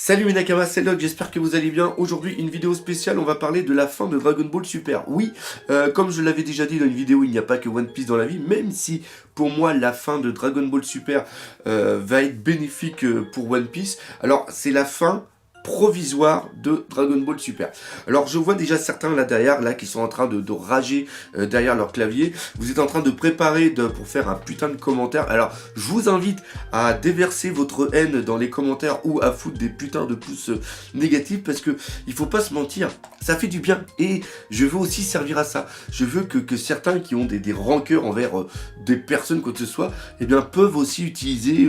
Salut mes Nakamas, c'est Locke, j'espère que vous allez bien. Aujourd'hui, une vidéo spéciale, on va parler de la fin de Dragon Ball Super. Oui, comme je l'avais déjà dit dans une vidéo, il n'y a pas que One Piece dans la vie, même si pour moi la fin de Dragon Ball Super va être bénéfique pour One Piece. Alors, c'est la fin provisoire de Dragon Ball Super. Alors je vois déjà certains là derrière, là qui sont en train de rager derrière leur clavier. Vous êtes en train de préparer pour faire un putain de commentaire. Alors je vous invite à déverser votre haine dans les commentaires ou à foutre des putains de pouces négatifs, parce que il faut pas se mentir, ça fait du bien et je veux aussi servir à ça. Je veux que certains qui ont des rancœurs envers des personnes quoi que ce soit, eh bien peuvent aussi utiliser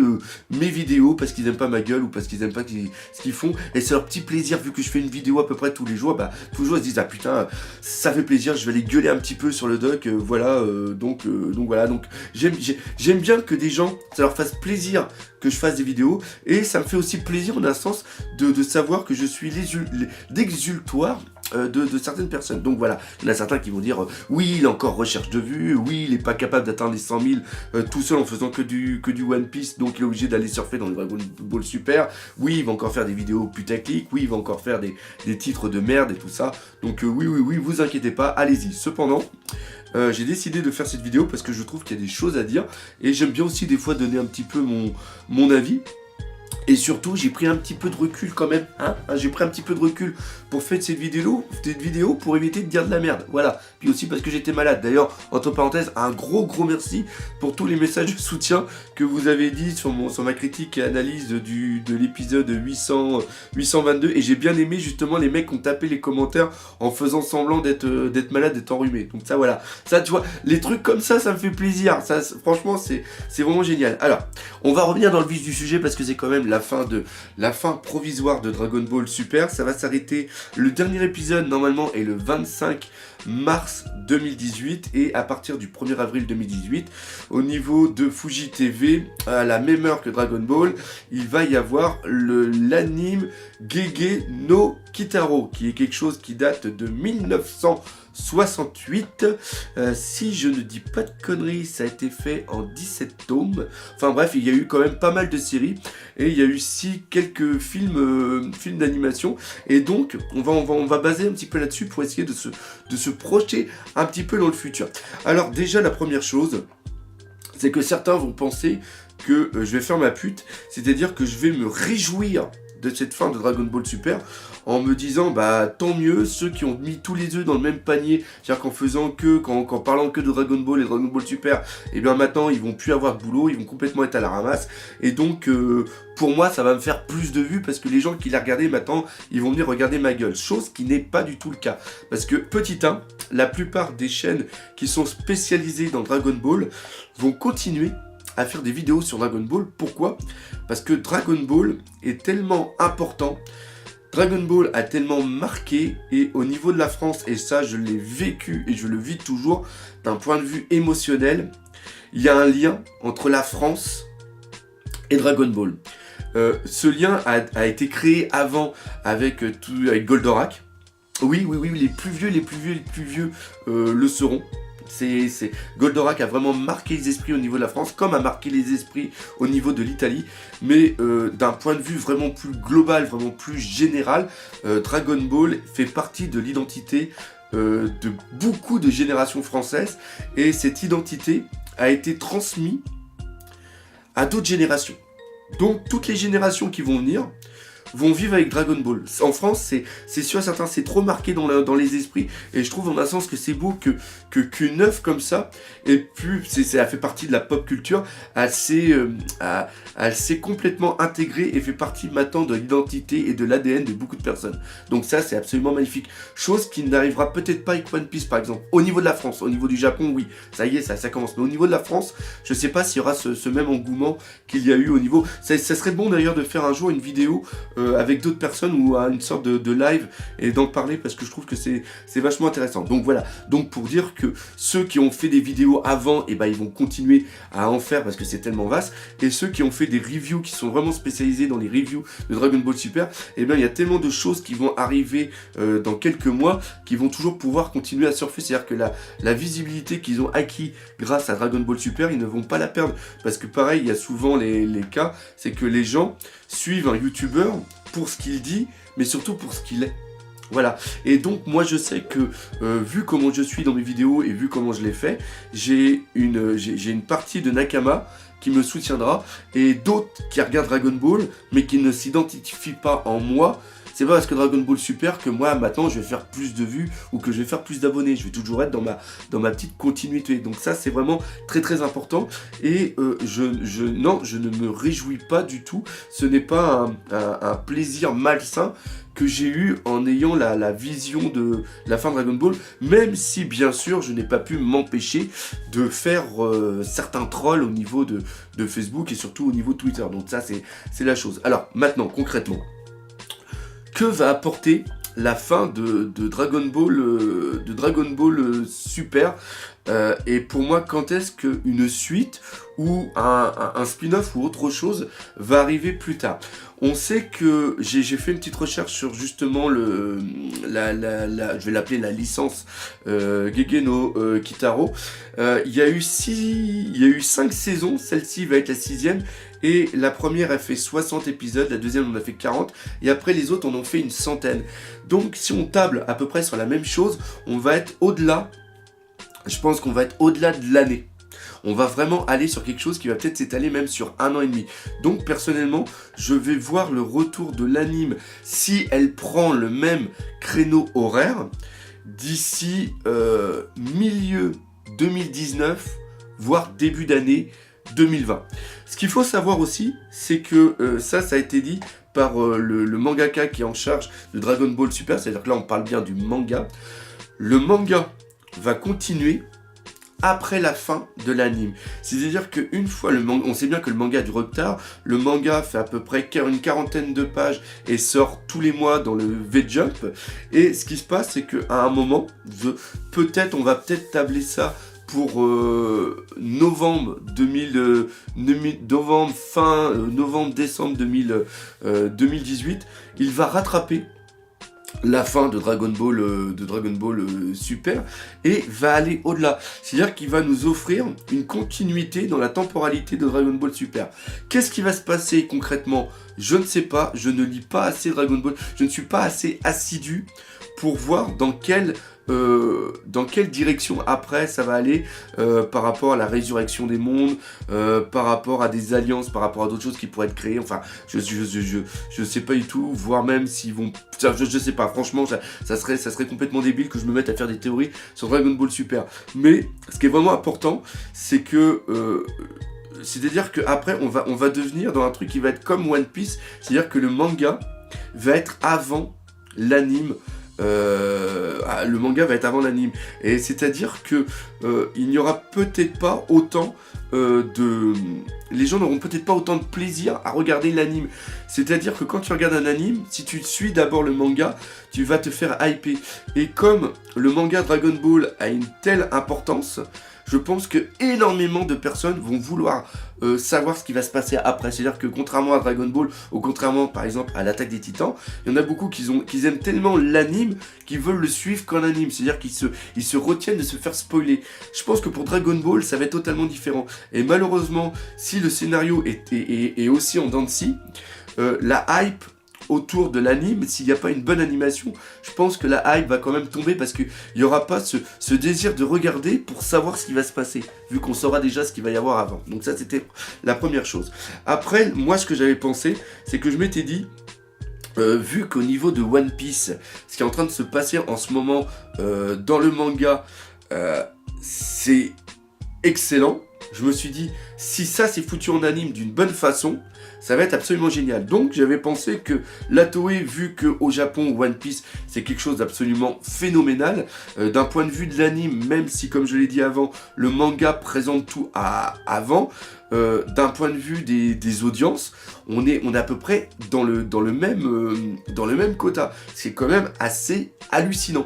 mes vidéos parce qu'ils aiment pas ma gueule ou parce qu'ils aiment pas ce qu'ils font. Et c'est leur petit plaisir, vu que je fais une vidéo à peu près tous les jours, bah tous les jours ils se disent ah putain ça fait plaisir, je vais aller gueuler un petit peu sur le doc, voilà, donc voilà, donc j'aime bien que des gens, ça leur fasse plaisir que je fasse des vidéos, et ça me fait aussi plaisir en un sens de savoir que je suis l'exultoire de certaines personnes. Donc voilà, il y en a certains qui vont dire oui, il est encore recherche de vues, oui, il est pas capable d'atteindre les 100 000 tout seul en faisant que du One Piece, donc il est obligé d'aller surfer dans le Dragon Ball Super, oui, il va encore faire des vidéos putaclic, oui, il va encore faire des titres de merde et tout ça, donc oui, vous inquiétez pas, allez-y. Cependant, j'ai décidé de faire cette vidéo parce que je trouve qu'il y a des choses à dire, et j'aime bien aussi des fois donner un petit peu mon avis. Et surtout, j'ai pris un petit peu de recul quand même, j'ai pris un petit peu de recul pour faire cette vidéo pour éviter de dire de la merde, voilà. Puis aussi parce que j'étais malade. D'ailleurs, entre parenthèses, un gros merci pour tous les messages de soutien que vous avez dit sur ma critique et analyse de l'épisode 822. Et j'ai bien aimé justement les mecs qui ont tapé les commentaires en faisant semblant d'être malade, d'être enrhumé. Donc ça, voilà. Ça, tu vois, les trucs comme ça me fait plaisir. Ça, franchement, c'est vraiment génial. Alors, on va revenir dans le vif du sujet parce que c'est quand même la fin provisoire de Dragon Ball Super. Ça va s'arrêter, le dernier épisode normalement est le 25 mars 2018, et à partir du 1er avril 2018, au niveau de Fuji TV, à la même heure que Dragon Ball, il va y avoir l'anime Gege no Kitaro, qui est quelque chose qui date de 1968, si je ne dis pas de conneries, ça a été fait en 17 tomes. Enfin bref, il y a eu quand même pas mal de séries, et il y a eu aussi quelques films d'animation, et donc on va baser un petit peu là-dessus pour essayer de se projeter un petit peu dans le futur. Alors déjà, la première chose, c'est que certains vont penser que je vais faire ma pute, c'est-à-dire que je vais me réjouir de cette fin de Dragon Ball Super en me disant bah tant mieux, ceux qui ont mis tous les œufs dans le même panier, c'est-à-dire qu'en parlant que de Dragon Ball et Dragon Ball Super, et bien maintenant ils vont plus avoir de boulot, ils vont complètement être à la ramasse, et donc pour moi ça va me faire plus de vues parce que les gens qui l'ont regardé maintenant, ils vont venir regarder ma gueule, chose qui n'est pas du tout le cas, parce que petit 1, la plupart des chaînes qui sont spécialisées dans Dragon Ball vont continuer à faire des vidéos sur Dragon Ball. Pourquoi ? Parce que Dragon Ball est tellement important, Dragon Ball a tellement marqué, et au niveau de la France, et ça je l'ai vécu et je le vis toujours d'un point de vue émotionnel, il y a un lien entre la France et Dragon Ball. Ce lien a été créé avant avec Goldorak. Oui, les plus vieux le seront. Goldorak a vraiment marqué les esprits au niveau de la France, comme a marqué les esprits au niveau de l'Italie, mais d'un point de vue vraiment plus global, vraiment plus général, Dragon Ball fait partie de l'identité de beaucoup de générations françaises, et cette identité a été transmise à d'autres générations. Donc toutes les générations qui vont venir vont vivre avec Dragon Ball. En France, c'est sûr, certains, c'est trop marqué dans les esprits, et je trouve en un sens que c'est beau qu'une œuvre comme ça, et plus, ça fait partie de la pop culture, elle s'est complètement intégrée et fait partie maintenant de l'identité et de l'ADN de beaucoup de personnes. Donc ça, c'est absolument magnifique. Chose qui n'arrivera peut-être pas avec One Piece, par exemple. Au niveau de la France, au niveau du Japon, oui, ça y est, ça commence. Mais au niveau de la France, je sais pas s'il y aura ce même engouement qu'il y a eu au niveau... Ça serait bon d'ailleurs de faire un jour une vidéo avec d'autres personnes, ou à une sorte de live, et d'en parler, parce que je trouve que c'est vachement intéressant. Donc voilà, donc pour dire que ceux qui ont fait des vidéos avant, et ben ils vont continuer à en faire parce que c'est tellement vaste, et ceux qui ont fait des reviews, qui sont vraiment spécialisés dans les reviews de Dragon Ball Super, et bien il y a tellement de choses qui vont arriver dans quelques mois, qui vont toujours pouvoir continuer à surfer, c'est-à-dire que la visibilité qu'ils ont acquis grâce à Dragon Ball Super, ils ne vont pas la perdre, parce que pareil, il y a souvent les cas, c'est que les gens suivent un youtubeur pour ce qu'il dit, mais surtout pour ce qu'il est. Voilà, et donc moi je sais que vu comment je suis dans mes vidéos et vu comment je les fais, j'ai une partie de Nakama qui me soutiendra et d'autres qui regardent Dragon Ball mais qui ne s'identifient pas en moi. C'est pas parce que Dragon Ball Super que moi maintenant je vais faire plus de vues ou que je vais faire plus d'abonnés. Je vais toujours être dans ma petite continuité. Donc ça c'est vraiment très très important. Et non, je ne me réjouis pas du tout. Ce n'est pas un plaisir malsain que j'ai eu en ayant la vision de la fin de Dragon Ball, même si bien sûr je n'ai pas pu m'empêcher de faire certains trolls au niveau de Facebook et surtout au niveau de Twitter. Donc ça c'est la chose. Alors maintenant concrètement, que va apporter la fin de Dragon Ball Super et pour moi, quand est-ce qu'une suite ou un spin-off ou autre chose va arriver plus tard? On sait que j'ai fait une petite recherche sur justement je vais l'appeler la licence Gege no Kitaro. Il y a eu 5 saisons, celle-ci va être la 6e. Et la première a fait 60 épisodes, la deuxième en a fait 40, et après les autres en ont fait une centaine. Donc si on table à peu près sur la même chose, on va être au-delà, je pense qu'on va être au-delà de l'année. On va vraiment aller sur quelque chose qui va peut-être s'étaler même sur 1 an et demi. Donc personnellement, je vais voir le retour de l'anime si elle prend le même créneau horaire d'ici milieu 2019, voire début d'année 2020. Ce qu'il faut savoir aussi, c'est que ça a été dit par le mangaka qui est en charge de Dragon Ball Super, c'est-à-dire que là on parle bien du manga. Le manga va continuer après la fin de l'anime. C'est-à-dire qu'une fois le manga, on sait bien que le manga a du retard, le manga fait à peu près une quarantaine de pages et sort tous les mois dans le V-Jump, et ce qui se passe c'est qu'à un moment, on va peut-être tabler ça pour novembre 2018, il va rattraper la fin de Dragon Ball Super et va aller au-delà. C'est-à-dire qu'il va nous offrir une continuité dans la temporalité de Dragon Ball Super. Qu'est-ce qui va se passer concrètement? Je ne sais pas, je ne lis pas assez Dragon Ball, je ne suis pas assez assidu pour voir dans quelle direction après ça va aller par rapport à la résurrection des mondes, par rapport à des alliances, par rapport à d'autres choses qui pourraient être créées. Enfin, je sais pas du tout, voire même s'ils vont... Je sais pas, franchement, ça serait complètement débile que je me mette à faire des théories sur Dragon Ball Super. Mais ce qui est vraiment important, c'est que... c'est-à-dire qu'après, on va devenir dans un truc qui va être comme One Piece, c'est-à-dire que le manga va être avant l'anime. Le manga va être avant l'anime, et c'est-à-dire que il n'y aura peut-être pas autant les gens n'auront peut-être pas autant de plaisir à regarder l'anime. C'est-à-dire que quand tu regardes un anime, si tu suis d'abord le manga, tu vas te faire hyper. Et comme le manga Dragon Ball a une telle importance, je pense que énormément de personnes vont vouloir savoir ce qui va se passer après. C'est-à-dire que contrairement à Dragon Ball, ou contrairement par exemple à l'Attaque des Titans, il y en a beaucoup qui aiment tellement l'anime qu'ils veulent le suivre qu'en anime. C'est-à-dire qu'ils se retiennent de se faire spoiler. Je pense que pour Dragon Ball, ça va être totalement différent. Et malheureusement, si le scénario est aussi en dents de scie, la hype autour de l'anime, s'il n'y a pas une bonne animation, je pense que la hype va quand même tomber parce qu'il n'y aura pas ce désir de regarder pour savoir ce qui va se passer, vu qu'on saura déjà ce qu'il va y avoir avant. Donc ça, c'était la première chose. Après, moi, ce que j'avais pensé, c'est que je m'étais dit, vu qu'au niveau de One Piece, ce qui est en train de se passer en ce moment dans le manga, c'est excellent. Je me suis dit, si ça c'est foutu en anime d'une bonne façon, ça va être absolument génial. Donc j'avais pensé que la Toei, vu qu'au Japon, One Piece, c'est quelque chose d'absolument phénoménal, d'un point de vue de l'anime, même si, comme je l'ai dit avant, le manga présente tout avant, d'un point de vue des audiences, on est à peu près dans le même quota. C'est quand même assez hallucinant.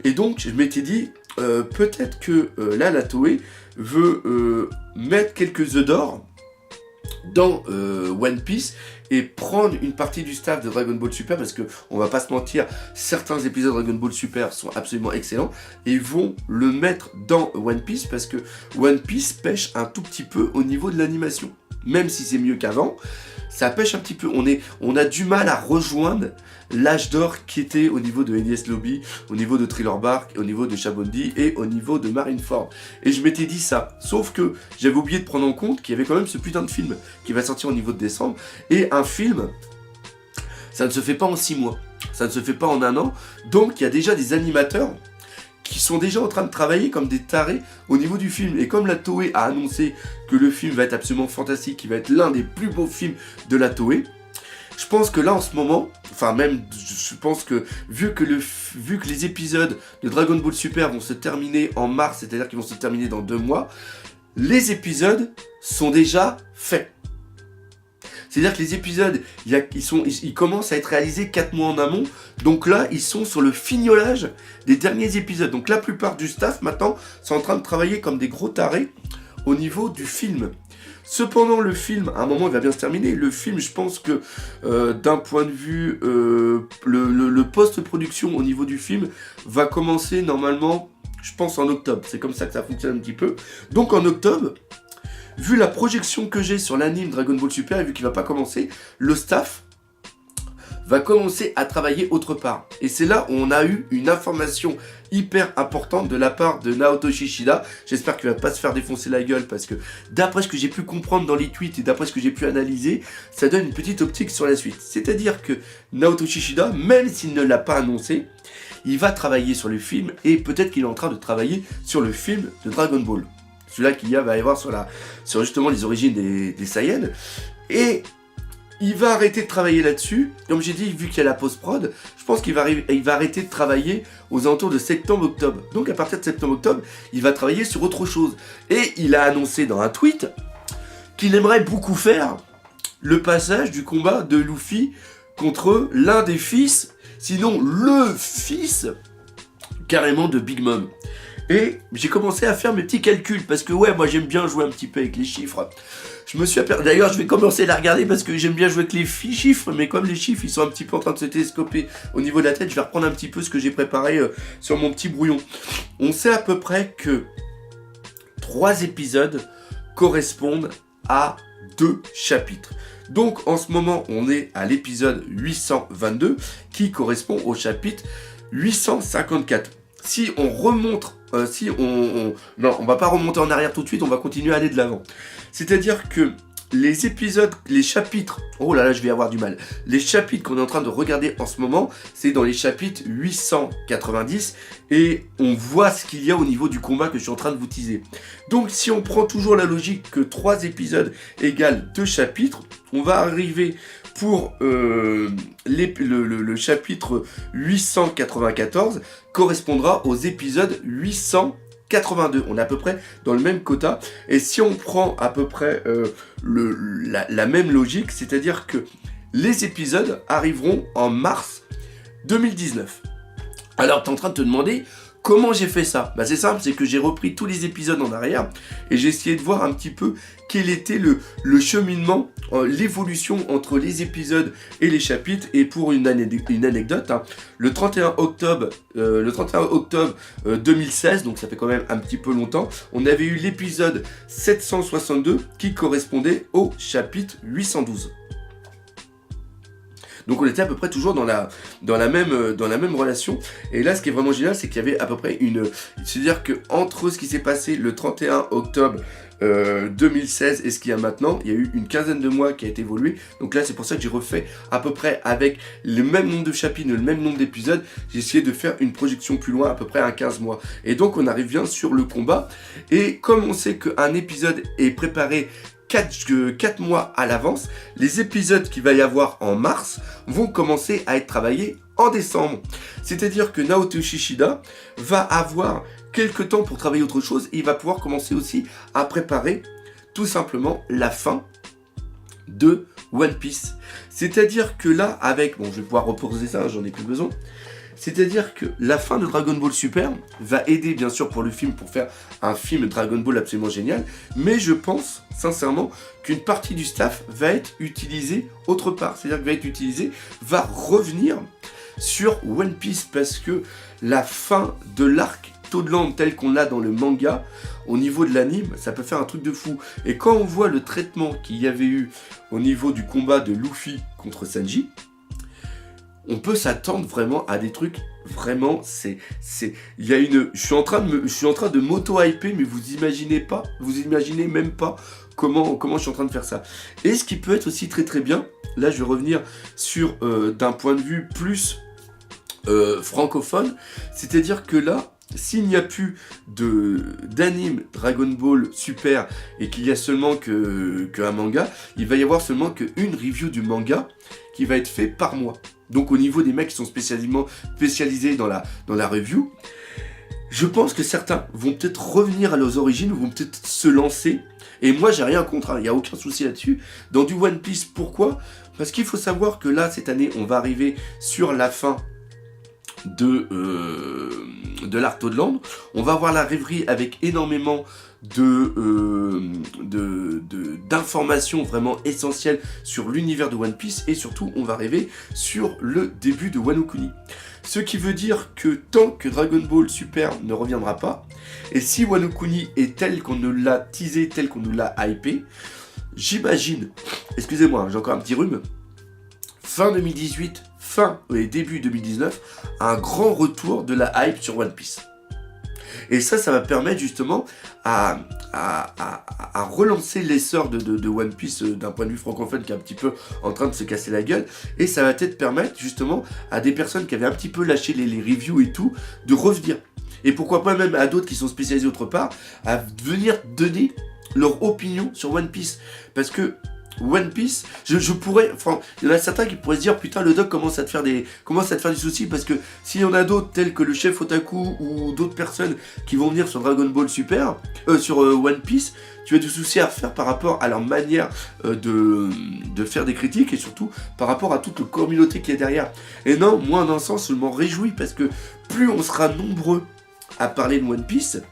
Et donc je m'étais dit, peut-être que là, la Toei veut mettre quelques œufs d'or dans One Piece et prendre une partie du staff de Dragon Ball Super, parce que on va pas se mentir, certains épisodes de Dragon Ball Super sont absolument excellents, et ils vont le mettre dans One Piece parce que One Piece pêche un tout petit peu au niveau de l'animation. même si c'est mieux qu'avant, ça pêche un petit peu. On a du mal à rejoindre l'âge d'or qui était au niveau de Enies Lobby, au niveau de Thriller Bark, au niveau de Chabondi et au niveau de Marineford. Et je m'étais dit ça, sauf que j'avais oublié de prendre en compte qu'il y avait quand même ce putain de film qui va sortir au niveau de décembre. Et un film, ça ne se fait pas en 6 mois, ça ne se fait pas en 1 an, donc il y a déjà des animateurs qui sont déjà en train de travailler comme des tarés au niveau du film. Et comme la Toei a annoncé que le film va être absolument fantastique, qu'il va être l'un des plus beaux films de la Toei, je pense que là en ce moment, enfin même je pense que vu que les épisodes de Dragon Ball Super vont se terminer en mars, c'est-à-dire qu'ils vont se terminer dans 2 mois, les épisodes sont déjà faits. C'est-à-dire que les épisodes, ils commencent à être réalisés 4 mois en amont. Donc là, ils sont sur le fignolage des derniers épisodes. Donc la plupart du staff, maintenant, sont en train de travailler comme des gros tarés au niveau du film. Cependant, le film, à un moment, il va bien se terminer. Le film, je pense que d'un point de vue, le post-production au niveau du film va commencer normalement, je pense, en octobre. C'est comme ça que ça fonctionne un petit peu. Donc en octobre, vu la projection que j'ai sur l'anime Dragon Ball Super et vu qu'il va pas commencer, le staff va commencer à travailler autre part. Et c'est là où on a eu une information hyper importante de la part de Naoto Shishida. J'espère qu'il va pas se faire défoncer la gueule parce que d'après ce que j'ai pu comprendre dans les tweets et d'après ce que j'ai pu analyser, ça donne une petite optique sur la suite. C'est-à-dire que Naoto Shishida, même s'il ne l'a pas annoncé, il va travailler sur le film et peut-être qu'il est en train de travailler sur le film de Dragon Ball. Celui-là qu'il va y avoir sur justement les origines des Saiyans. Et il va arrêter de travailler là-dessus. Comme j'ai dit, vu qu'il y a la post-prod, je pense qu'il va arrêter de travailler aux alentours de septembre-octobre. Donc à partir de septembre-octobre, il va travailler sur autre chose. Et il a annoncé dans un tweet qu'il aimerait beaucoup faire le passage du combat de Luffy contre l'un des fils, sinon le fils, carrément de Big Mom. Et j'ai commencé à faire mes petits calculs, parce que ouais, moi j'aime bien jouer un petit peu avec les chiffres. Je me suis aperçu, d'ailleurs je vais commencer à la regarder parce que j'aime bien jouer avec les chiffres, mais comme les chiffres ils sont un petit peu en train de se télescoper au niveau de la tête, je vais reprendre un petit peu ce que j'ai préparé sur mon petit brouillon. On sait à peu près que 3 épisodes correspondent à 2 chapitres. Donc en ce moment on est à l'épisode 822 qui correspond au chapitre 854. Si on remonte, non, on va pas remonter en arrière tout de suite, on va continuer à aller de l'avant. C'est-à-dire que les épisodes, les chapitres, oh là là, je vais avoir du mal. Les chapitres qu'on est en train de regarder en ce moment, c'est dans les chapitres 890 et on voit ce qu'il y a au niveau du combat que je suis en train de vous teaser. Donc si on prend toujours la logique que 3 épisodes égale 2 chapitres, on va arriver pour le chapitre 894 correspondra aux épisodes 882. On est à peu près dans le même quota. Et si on prend à peu près la même logique, c'est-à-dire que les épisodes arriveront en mars 2019. Alors, tu es en train de te demander comment j'ai fait ça? Bah, c'est simple, c'est que j'ai repris tous les épisodes en arrière et j'ai essayé de voir un petit peu quel était le cheminement, l'évolution entre les épisodes et les chapitres. Et pour une anecdote, hein, le 31 octobre 2016, donc ça fait quand même un petit peu longtemps, on avait eu l'épisode 762 qui correspondait au chapitre 812. Donc on était à peu près toujours dans la même relation. Et là, ce qui est vraiment génial, c'est qu'il y avait à peu près c'est-à-dire que entre ce qui s'est passé le 31 octobre 2016 et ce qu'il y a maintenant, il y a eu une quinzaine de mois qui a été évolué. Donc là, c'est pour ça que j'ai refait à peu près avec le même nombre de chapitres, le même nombre d'épisodes. J'ai essayé de faire une projection plus loin, à peu près à 15 mois. Et donc on arrive bien sur le combat. Et comme on sait qu'un épisode est préparé 4 mois à l'avance, les épisodes qu'il va y avoir en mars vont commencer à être travaillés en décembre. C'est-à-dire que Naoto Shishida va avoir quelques temps pour travailler autre chose et il va pouvoir commencer aussi à préparer tout simplement la fin de One Piece. C'est-à-dire que là, avec... Bon, je vais pouvoir reposer ça, j'en ai plus besoin. C'est-à-dire que la fin de Dragon Ball Super va aider bien sûr pour le film, pour faire un film Dragon Ball absolument génial, mais je pense sincèrement qu'une partie du staff va être utilisée autre part, c'est-à-dire que va revenir sur One Piece parce que la fin de l'arc Toadland tel qu'on l'a dans le manga, au niveau de l'anime, ça peut faire un truc de fou. Et quand on voit le traitement qu'il y avait eu au niveau du combat de Luffy contre Sanji, on peut s'attendre vraiment à des trucs, vraiment, il y a une, je suis en train de m'auto-hyper, mais vous imaginez même pas comment je suis en train de faire ça. Et ce qui peut être aussi très très bien, là je vais revenir sur, d'un point de vue plus francophone, c'est-à-dire que là, s'il n'y a plus d'anime Dragon Ball Super et qu'il y a seulement qu'un manga, il va y avoir seulement qu'une review du manga qui va être fait par mois. Donc au niveau des mecs qui sont spécialisés dans la review, je pense que certains vont peut-être revenir à leurs origines, ou vont peut-être se lancer. Et moi j'ai rien contre, il n'y a aucun souci là-dessus. Dans du One Piece, pourquoi ? Parce qu'il faut savoir que là, cette année, on va arriver sur la fin de l'Art of Land. On va avoir la rêverie avec énormément d'informations vraiment essentielles sur l'univers de One Piece, et surtout on va rêver sur le début de Wano Kuni. Ce qui veut dire que tant que Dragon Ball Super ne reviendra pas, et si Wano Kuni est tel qu'on nous l'a teasé, tel qu'on nous l'a hypé, j'imagine, excusez-moi, j'ai encore un petit rhume, fin 2018, fin et début 2019, un grand retour de la hype sur One Piece. Et ça va permettre justement à relancer l'essor de One Piece d'un point de vue francophone qui est un petit peu en train de se casser la gueule. Et ça va peut-être permettre justement à des personnes qui avaient un petit peu lâché les reviews et tout, de revenir. Et pourquoi pas même à d'autres qui sont spécialisés autre part, à venir donner leur opinion sur One Piece. Parce que One Piece, je pourrais, enfin, il y en a certains qui pourraient se dire, putain, le doc commence à te faire du souci, parce que s'il y en a d'autres, tels que le chef Otaku, ou d'autres personnes qui vont venir sur Dragon Ball Super, sur One Piece, tu as du souci à faire par rapport à leur manière de faire des critiques, et surtout par rapport à toute la communauté qui est derrière. Et non, moi, en un sens, je m'en réjouis, parce que plus on sera nombreux à parler de One Piece,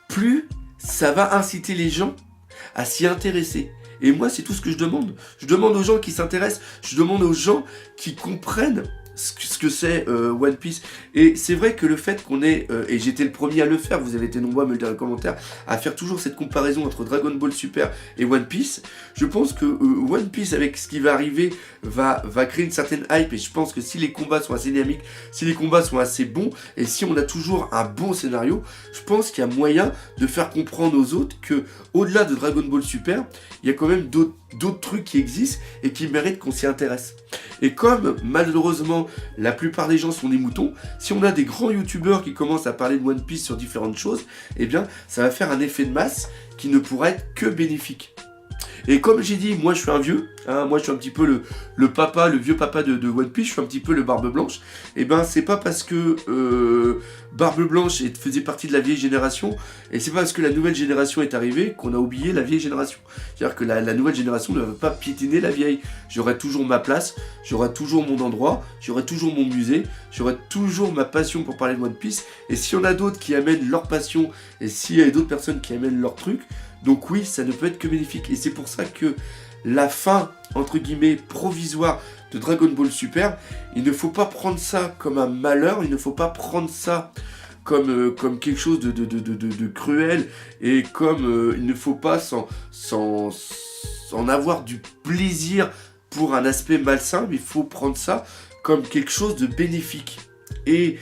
plus ça va inciter les gens à s'y intéresser. Et moi, c'est tout ce que je demande. Je demande aux gens qui s'intéressent, je demande aux gens qui comprennent ce que c'est One Piece. Et c'est vrai que le fait qu'on ait, et j'étais le premier à le faire, vous avez été nombreux à me le dire dans les commentaires, à faire toujours cette comparaison entre Dragon Ball Super et One Piece, je pense que One Piece, avec ce qui va arriver, va créer une certaine hype. Et je pense que si les combats sont assez dynamiques, si les combats sont assez bons, et si on a toujours un bon scénario, je pense qu'il y a moyen de faire comprendre aux autres que, au-delà de Dragon Ball Super, il y a quand même d'autres trucs qui existent et qui méritent qu'on s'y intéresse. Et comme malheureusement la plupart des gens sont des moutons, si on a des grands youtubeurs qui commencent à parler de One Piece sur différentes choses, eh bien ça va faire un effet de masse qui ne pourra être que bénéfique. Et comme j'ai dit, moi je suis un vieux, moi je suis un petit peu le papa, le vieux papa de One Piece, je suis un petit peu le Barbe Blanche. Et ben c'est pas parce que Barbe Blanche faisait partie de la vieille génération, et c'est pas parce que la nouvelle génération est arrivée qu'on a oublié la vieille génération. C'est-à-dire que la nouvelle génération ne va pas piétiner la vieille. J'aurai toujours ma place, j'aurai toujours mon endroit, j'aurai toujours mon musée, j'aurai toujours ma passion pour parler de One Piece. Et s'il y en a d'autres qui amènent leur passion, et s'il y a d'autres personnes qui amènent leur truc, donc oui, ça ne peut être que bénéfique. Et c'est pour ça que la fin, entre guillemets, provisoire de Dragon Ball Super, il ne faut pas prendre ça comme un malheur, il ne faut pas prendre ça comme quelque chose de cruel, et comme il ne faut pas s'en avoir du plaisir pour un aspect malsain, mais il faut prendre ça comme quelque chose de bénéfique. Et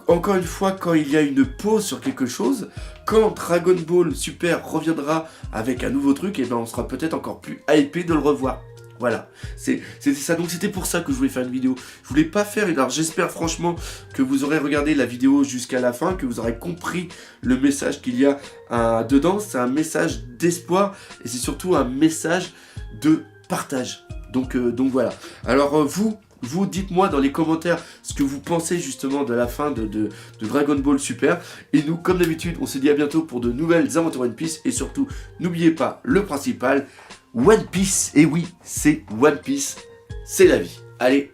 encore une fois, quand il y a une pause sur quelque chose, quand Dragon Ball Super reviendra avec un nouveau truc, et ben on sera peut-être encore plus hypé de le revoir. Voilà, c'était ça. Donc c'était pour ça que je voulais faire une vidéo. Je voulais pas faire, alors j'espère franchement que vous aurez regardé la vidéo jusqu'à la fin, que vous aurez compris le message qu'il y a dedans. C'est un message d'espoir, et c'est surtout un message de partage. Donc voilà. Alors vous dites-moi dans les commentaires ce que vous pensez justement de la fin de Dragon Ball Super. Et nous, comme d'habitude, on se dit à bientôt pour de nouvelles aventures One Piece. Et surtout, n'oubliez pas le principal, One Piece. Et oui, c'est One Piece, c'est la vie. Allez,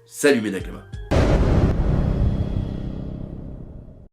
salut mes Nakama.